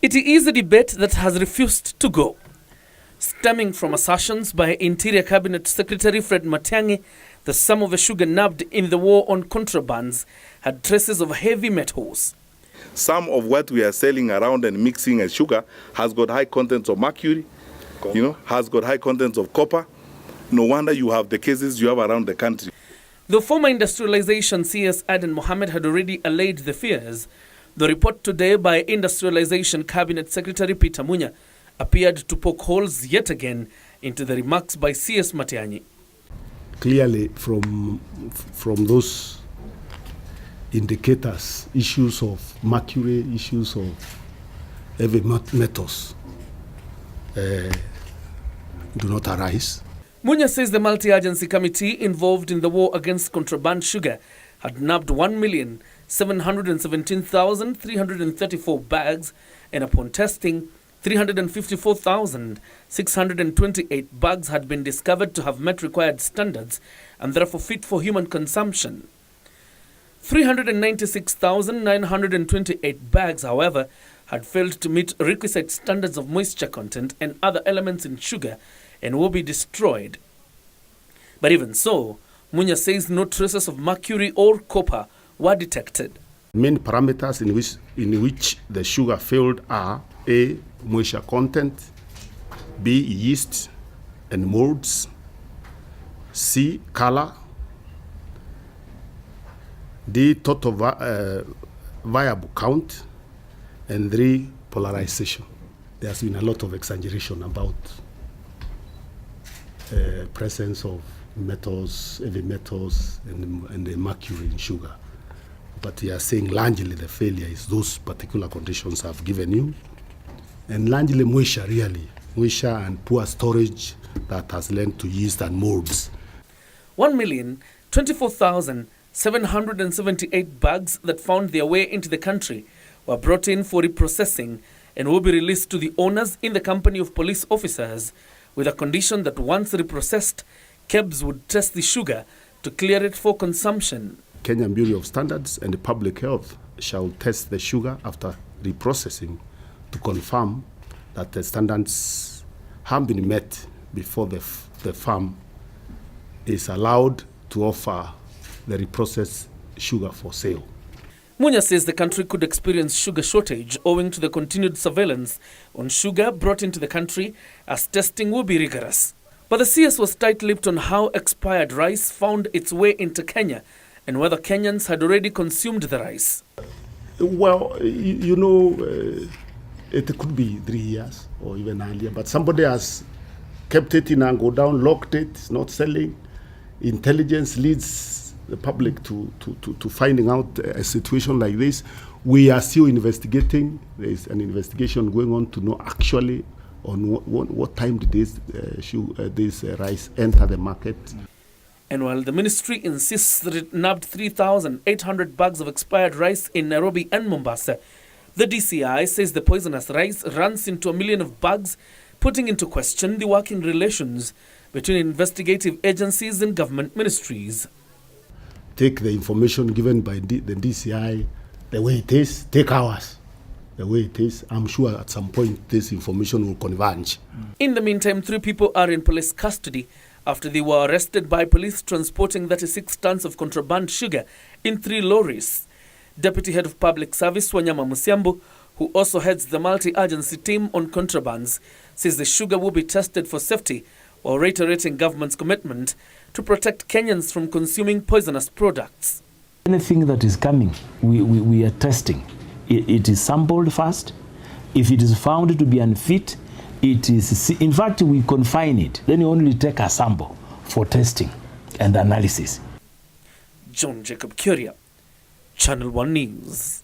It is a debate that has refused to go, stemming from assertions by Interior Cabinet Secretary Fred Matiang'i that some of the sugar nabbed in the war on contrabands had traces of heavy metals. Some of what we are selling around and mixing as sugar has got high contents of mercury, has got high contents of copper. No wonder you have the cases you have around the country. The former Industrialization CS Aden Mohammed had already allayed the fears. The report today by Industrialization Cabinet Secretary Peter Munya appeared to poke holes yet again into the remarks by CS Matiang'i. Clearly from those indicators, issues of mercury, issues of heavy metals do not arise. Munya says the multi-agency committee involved in the war against contraband sugar had nabbed 1,717,334 bags, and upon testing, 354,628 bags had been discovered to have met required standards and therefore fit for human consumption. 396,928 bags, however, had failed to meet requisite standards of moisture content and other elements in sugar and will be destroyed. But even so, Munya says no traces of mercury or copper were detected. Main parameters in which the sugar failed are A, moisture content, B, yeast and molds, C, color, D, total viable count, and 3, polarization. There has been a lot of exaggeration about presence of metals, heavy metals, and the mercury in sugar. But we are saying largely the failure is those particular conditions I've given you, and largely moisture and poor storage that has led to yeast and molds. 1,024,778 bags that found their way into the country were brought in for reprocessing and will be released to the owners in the company of police officers, with a condition that once reprocessed, KEBS would test the sugar to clear it for consumption. Kenyan Bureau of Standards and Public Health shall test the sugar after reprocessing to confirm that the standards have been met before the farm is allowed to offer the reprocessed sugar for sale. Munya says the country could experience sugar shortage owing to the continued surveillance on sugar brought into the country, as testing will be rigorous. But the CS was tight-lipped on how expired rice found its way into Kenya and whether Kenyans had already consumed the rice. Well, it could be 3 years or even earlier, but somebody has kept it in and go down, locked it, it's not selling. Intelligence leads the public to finding out a situation like this. We are still investigating. There is an investigation going on to know actually on what time did this rice enter the market. And while the ministry insists that it nabbed 3,800 bags of expired rice in Nairobi and Mombasa, the DCI says the poisonous rice runs into 1 million of bags, putting into question the working relations between investigative agencies and government ministries. Take the information given by the DCI the way it is, take ours the way it is. I'm sure at some point this information will converge. In the meantime, 3 people are in police custody after they were arrested by police transporting 36 tons of contraband sugar in 3 lorries. Deputy Head of Public Service Wanyama Musiambu, who also heads the multi-agency team on contrabands, says the sugar will be tested for safety, while reiterating government's commitment to protect Kenyans from consuming poisonous products. Anything that is coming, we are testing. It is sampled first. If it is found to be unfit, it is, in fact, we confine it. Then you only take a sample for testing and analysis. John Jacob Curia, Channel 1 News.